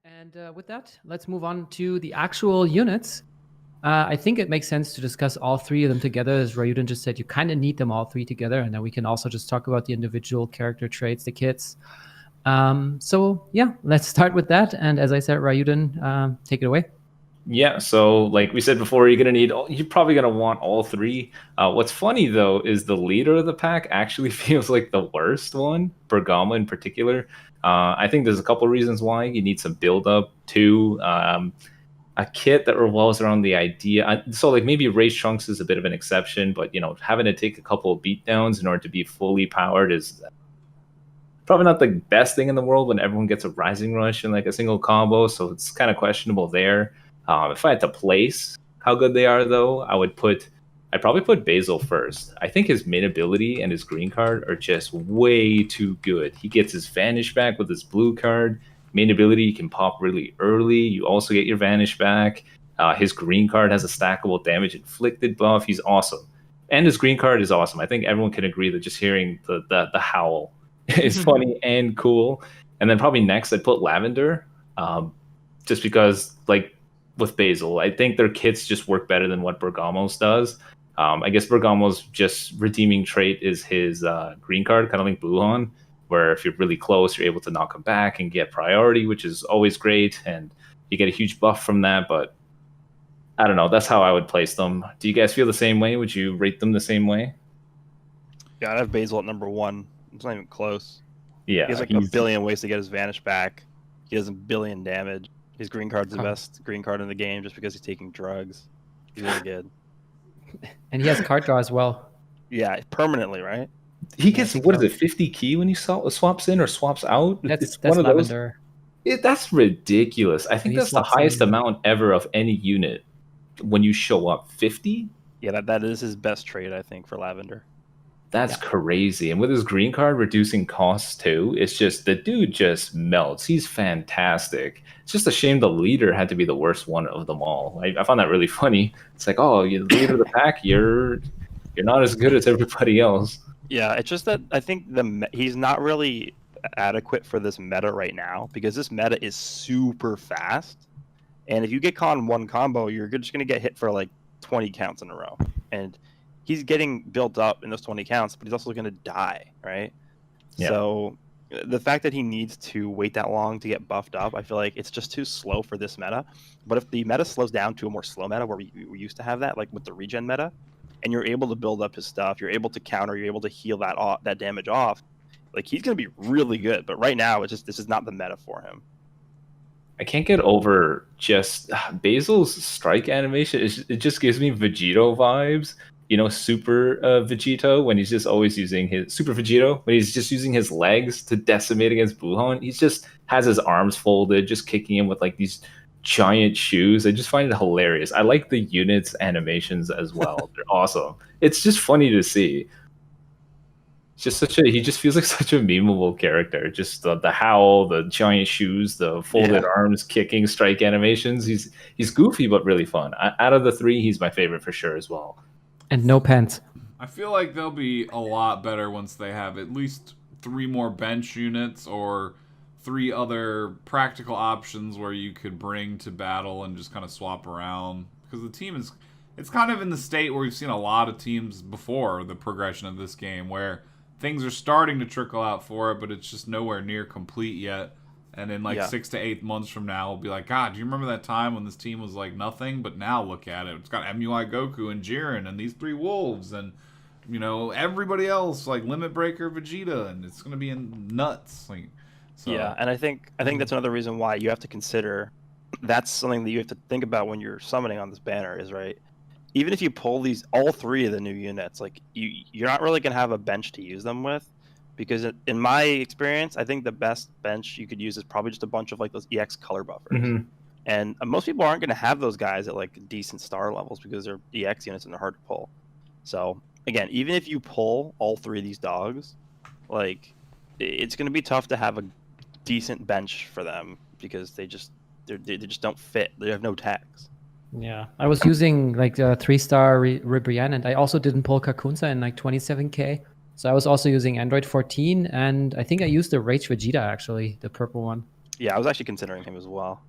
And with that, let's move on to the actual units. I think it makes sense to discuss all three of them together. As Ryuden just said, you kind of need them all three together, and then we can also just talk about the individual character traits, the kits. So yeah, let's start with that. And as I said, Ryuden, take it away. Yeah, so like we said before, you're probably gonna want all three. What's funny though is the leader of the pack actually feels like the worst one, Bergamo in particular. I think there's a couple reasons why. You need some build up to a kit that revolves around the idea. So like maybe Race Trunks is a bit of an exception, but having to take a couple of beatdowns in order to be fully powered is probably not the best thing in the world when everyone gets a Rising Rush in like a single combo. So it's kind of questionable there. If I had to place how good they are, though, I'd probably put Basil first. I think his main ability and his green card are just way too good. He gets his Vanish back with his blue card. Main ability, you can pop really early. You also get your Vanish back. His green card has a stackable damage inflicted buff. He's awesome. And his green card is awesome. I think everyone can agree that just hearing the howl is funny and cool. And then probably next I'd put Lavender. Just because like with Basil, I think their kits just work better than what Bergamo's does. I guess Bergamo's just redeeming trait is his green card, kind of like Buhan, where if you're really close, you're able to knock him back and get priority, which is always great, and you get a huge buff from that. But I don't know. That's how I would place them. Do you guys feel the same way? Would you rate them the same way? Yeah, I'd have Basil at number one. It's not even close. Yeah, he has like a billion ways to get his Vanish back. He does a billion damage. His green card's the best green card in the game just because he's taking drugs. He's really good. And he has card draw as well. Yeah, permanently, right? He gets, what is it, 50 key when he swaps in or swaps out? That's one of Lavender. That's ridiculous. I think that's the highest amount ever of any unit when you show up. 50? Yeah, that is his best trade, I think, for Lavender. That's crazy. And with his green card reducing costs too, it's just the dude just melts. He's fantastic. It's just a shame the leader had to be the worst one of them all. I found that really funny. It's like, oh, you're the leader of the pack. You're not as good as everybody else. Yeah, it's just that I think he's not really adequate for this meta right now because this meta is super fast. And if you get caught in one combo, you're just going to get hit for like 20 counts in a row. And he's getting built up in those 20 counts, but he's also going to die, right? Yeah. So the fact that he needs to wait that long to get buffed up, I feel like it's just too slow for this meta. But if the meta slows down to a more slow meta where we used to have that, like with the regen meta, and you're able to build up his stuff, you're able to counter, you're able to heal that damage off, like he's going to be really good. But right now, this is not the meta for him. I can't get over just Basil's strike animation. It just gives me Vegito vibes. Super Vegito, when he's just always using his Super Vegito, when he's just using his legs to decimate against Buhan. He just has his arms folded, just kicking him with like these giant shoes. I just find it hilarious. I like the units animations as well. They're awesome. It's just funny to see. It's just he just feels like such a memeable character. Just the howl, the giant shoes, the folded arms, kicking strike animations. He's goofy but really fun. Out of the three, he's my favorite for sure as well. And no pants. I feel like they'll be a lot better once they have at least 3 more bench units or 3 other practical options where you could bring to battle and just kind of swap around. Because the team it's kind of in the state where we've seen a lot of teams before the progression of this game where things are starting to trickle out for it, but it's just nowhere near complete yet. And in 6 to 8 months from now, we'll be like, God, do you remember that time when this team was like nothing? But now look at it. It's got MUI Goku and Jiren and these 3 wolves and, everybody else, like Limit Breaker Vegeta, and it's going to be nuts. Yeah, and I think that's another reason why you have to consider that's something that you have to think about when you're summoning on this banner is, right, even if you pull all 3 of the new units, like you're not really going to have a bench to use them with. Because in my experience, I think the best bench you could use is probably just a bunch of like those EX color buffers. Mm-hmm. And most people aren't going to have those guys at like decent star levels because they're EX units and they're hard to pull. So again, even if you pull all 3 of these dogs, like it's going to be tough to have a decent bench for them because they just don't fit. They have no tags. Yeah, I was using like a 3-star Ribrianne, and I also didn't pull Kakunsa in like 27k. So I was also using Android 14, and I think I used the Rage Vegeta, actually, the purple one. Yeah, I was actually considering him as well.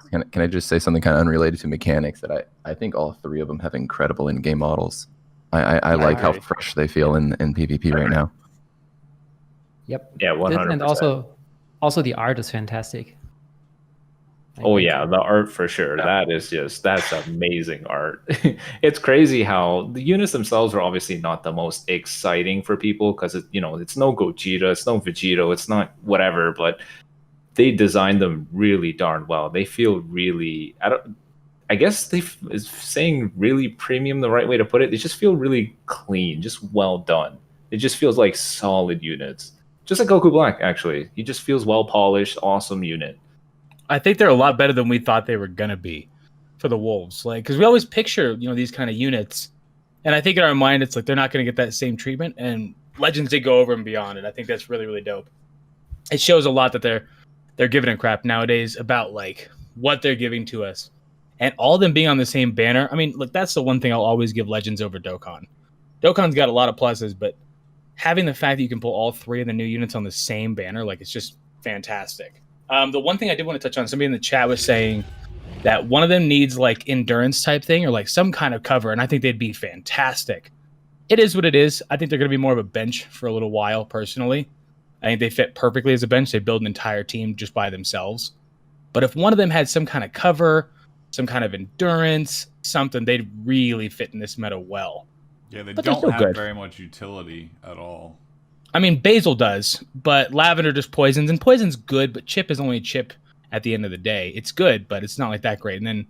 Can I just say something kind of unrelated to mechanics that I think all three of them have incredible in-game models. I like how agree. fresh they feel in PvP right now. Yep. Yeah, 100%. And also the art is fantastic. Oh yeah, the art for sure. That's amazing art. It's crazy how the units themselves are obviously not the most exciting for people because it's no Gogeta, it's no Vegito, it's not whatever, but they designed them really darn well. They feel really I guess is saying really premium the right way to put it. They just feel really clean, just well done. It just feels like solid units. Just like Goku Black, actually. He just feels well polished, awesome unit. I think they're a lot better than we thought they were gonna be for the Wolves. Like, because we always picture, these kind of units, and I think in our mind it's like they're not gonna get that same treatment. And Legends did go over and beyond it. I think that's really, really dope. It shows a lot that they're giving a crap nowadays about like what they're giving to us, and all of them being on the same banner. I mean, look, that's the one thing I'll always give Legends over Dokkan. Dokkan's got a lot of pluses, but having the fact that you can pull all three of the new units on the same banner, like, it's just fantastic. The one thing I did want to touch on, somebody in the chat was saying that one of them needs like endurance type thing or like some kind of cover, and I think they'd be fantastic. It is what it is. I think they're going to be more of a bench for a little while, personally. I think they fit perfectly as a bench. They build an entire team just by themselves. But if one of them had some kind of cover, some kind of endurance, something, they'd really fit in this meta well. Yeah, they But they're don't still have good. very much utility at all. I mean, Basil does, but Lavender just poisons, and poison's good, but Chip is only Chip at the end of the day. It's good, but it's not like that great. And then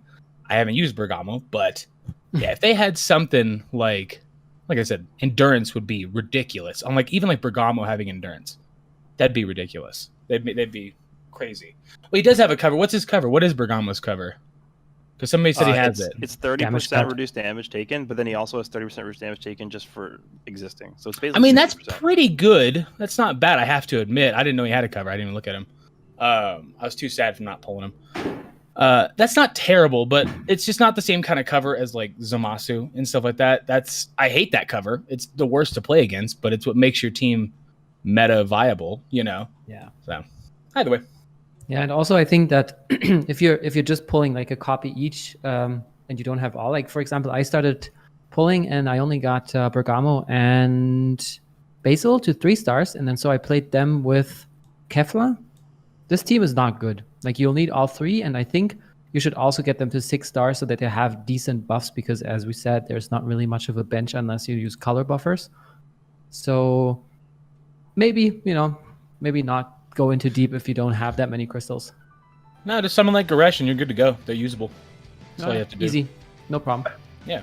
I haven't used Bergamo, but yeah, if they had something like I said, endurance would be ridiculous. On even like Bergamo having endurance, that'd be ridiculous. They'd be crazy. Well, he does have a cover. What's his cover? What is Bergamo's cover? Because somebody said he has it. It's Damage 30% cut. reduced damage taken, but then he also has 30% reduced damage taken just for existing. So it's basically. I mean, that's 60%. pretty good. That's not bad, I have to admit. I didn't know he had a cover. I didn't even look at him. I was too sad for not pulling him. That's not terrible, but it's just not the same kind of cover as like Zamasu and stuff like that. I hate that cover. It's the worst to play against, but it's what makes your team meta viable, Yeah. So either way. Yeah, and also I think that if you're just pulling like a copy each, and you don't have all, like for example, I started pulling and I only got Bergamo and Basil to 3 stars, and then so I played them with Kefla. This team is not good. Like, you'll need all 3, and I think you should also get them to 6 stars so that they have decent buffs, because as we said, there's not really much of a bench unless you use color buffers. So maybe not go into deep if you don't have that many crystals. No, just summon like Goresh and you're good to go. They're usable. That's all you have to do. Easy. No problem. Yeah.